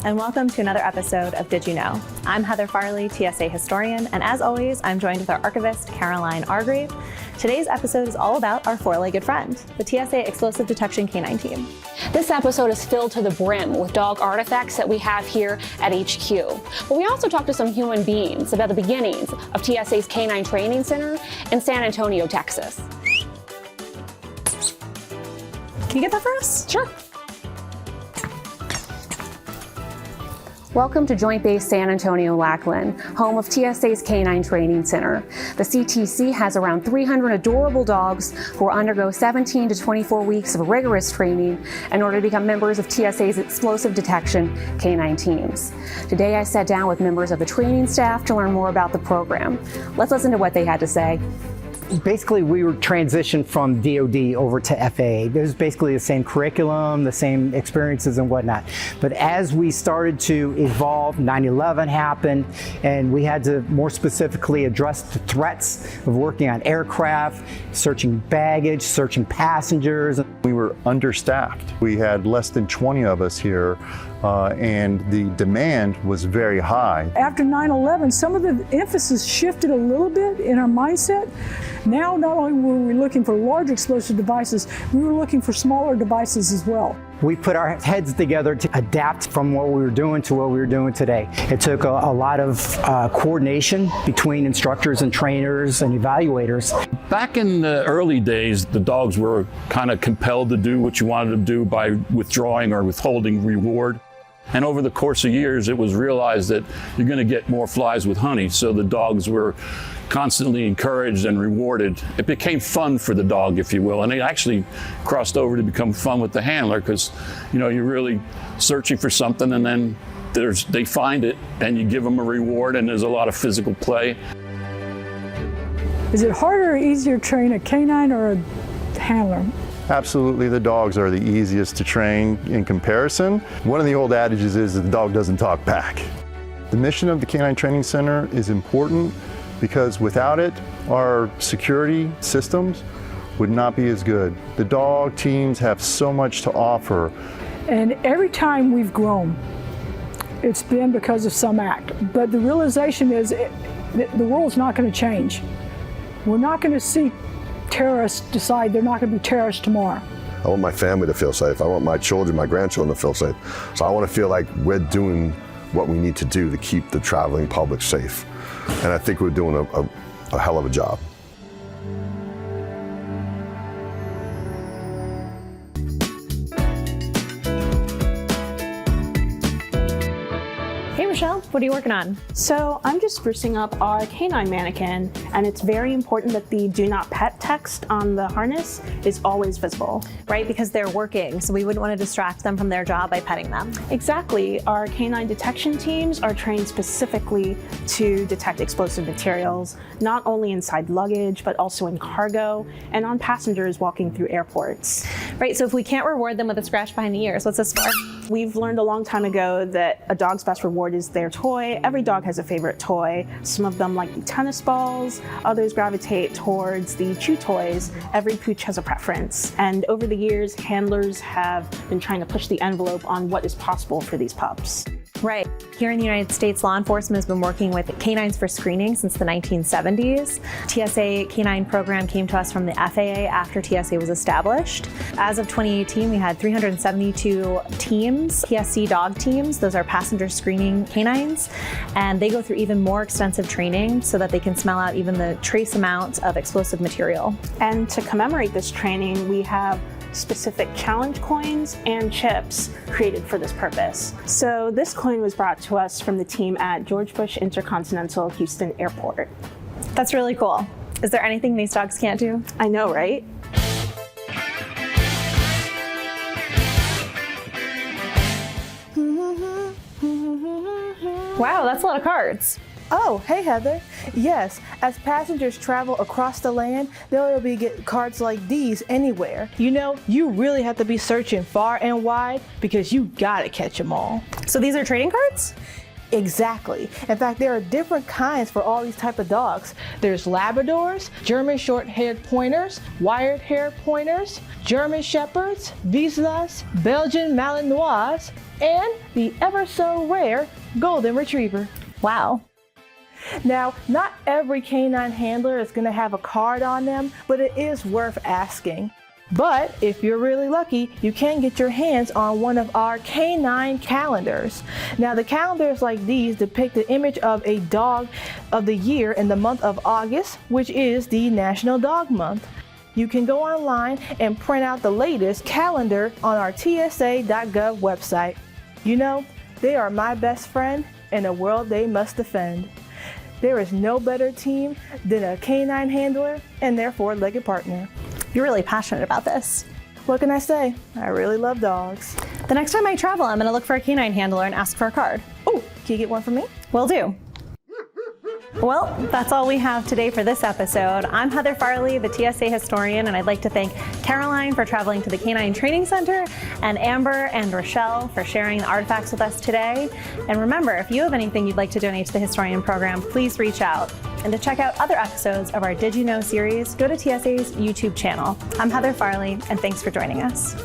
and welcome to another episode of Did You Know? I'm Heather Farley, TSA Historian, and as always, I'm joined with our archivist, Caroline Argrave. Today's episode is all about our four-legged friend, the TSA Explosive Detection Canine Team. This episode is filled to the brim with dog artifacts that we have here at HQ. But we also talked to some human beings about the beginnings of TSA's Canine Training Center in San Antonio, Texas. Can you get that for us? Sure. Welcome to Joint Base San Antonio Lackland, home of TSA's Canine Training Center. The CTC has around 300 adorable dogs who will undergo 17 to 24 weeks of rigorous training in order to become members of TSA's Explosive Detection Canine teams. Today I sat down with members of the training staff to learn more about the program. Let's listen to what they had to say. Basically, we were transitioned from DoD over to FAA. It was basically the same curriculum, the same experiences and whatnot. But as we started to evolve, 9/11 happened, and we had to more specifically address the threats of working on aircraft, searching baggage, searching passengers. We were understaffed. We had less than 20 of us here, and the demand was very high. After 9/11, some of the emphasis shifted a little bit in our mindset. Now, not only were we looking for large explosive devices, we were looking for smaller devices as well. We put our heads together to adapt from what we were doing to what we were doing today. It took a lot of coordination between instructors and trainers and evaluators. Back in the early days, the dogs were kind of compelled to do what you wanted to do by withdrawing or withholding reward. And over the course of years, it was realized that you're going to get more flies with honey. So the dogs were constantly encouraged and rewarded. It became fun for the dog, if you will. And it actually crossed over to become fun with the handler because, you know, you're really searching for something and then they find it and you give them a reward and there's a lot of physical play. Is it harder or easier to train a canine or a handler? Absolutely, the dogs are the easiest to train in comparison. One of the old adages is that the dog doesn't talk back. The mission of the Canine Training Center is important because without it, our security systems would not be as good. The dog teams have so much to offer. And every time we've grown, it's been because of some act. But the realization is the world's not going to change. We're not going to see terrorists decide they're not going to be terrorists tomorrow. I want my family to feel safe. I want my children, my grandchildren to feel safe. So I want to feel like we're doing what we need to do to keep the traveling public safe. And I think we're doing a hell of a job. Hey Michelle, what are you working on? So I'm just sprucing up our canine mannequin, and it's very important that the do not pet text on the harness is always visible. Right, because they're working, so we wouldn't want to distract them from their job by petting them. Exactly. Our canine detection teams are trained specifically to detect explosive materials, not only inside luggage, but also in cargo and on passengers walking through airports. Right, so if we can't reward them with a scratch behind the ears, what's this for? We've learned a long time ago that a dog's best reward is their toy. Every dog has a favorite toy. Some of them like the tennis balls, others gravitate towards the chew toys. Every pooch has a preference. And over the years, handlers have been trying to push the envelope on what is possible for these pups. Right. Here in the United States, law enforcement has been working with canines for screening since the 1970s. TSA K9 program came to us from the FAA after TSA was established. As of 2018, we had 372 teams, PSC dog teams. Those are passenger screening canines. And they go through even more extensive training so that they can smell out even the trace amount of explosive material. And to commemorate this training, we have specific challenge coins and chips created for this purpose. So this coin was brought to us from the team at George Bush Intercontinental Houston Airport. That's really cool. Is there anything these dogs can't do? I know, right? Wow, that's a lot of cards. Oh, hey Heather. Yes, as passengers travel across the land, they'll be getting cards like these anywhere. You know, you really have to be searching far and wide because you gotta catch them all. So these are trading cards? Exactly. In fact, there are different kinds for all these type of dogs. There's Labradors, German short-haired pointers, wire-haired pointers, German shepherds, Vizslas, Belgian Malinois, and the ever so rare golden retriever. Wow. Now, not every canine handler is going to have a card on them, but it is worth asking. But if you're really lucky, you can get your hands on one of our canine calendars. Now, the calendars like these depict the image of a dog of the year in the month of August, which is the National Dog Month. You can go online and print out the latest calendar on our TSA.gov website. You know, they are my best friend in a world they must defend. There is no better team than a canine handler and their four-legged partner. You're really passionate about this. What can I say? I really love dogs. The next time I travel, I'm gonna look for a canine handler and ask for a card. Oh, can you get one for me? Will do. Well, that's all we have today for this episode. I'm Heather Farley, the TSA Historian, and I'd like to thank Caroline for traveling to the Canine Training Center, and Amber and Rochelle for sharing the artifacts with us today. And remember, if you have anything you'd like to donate to the Historian program, please reach out. And to check out other episodes of our Did You Know series, go to TSA's YouTube channel. I'm Heather Farley, and thanks for joining us.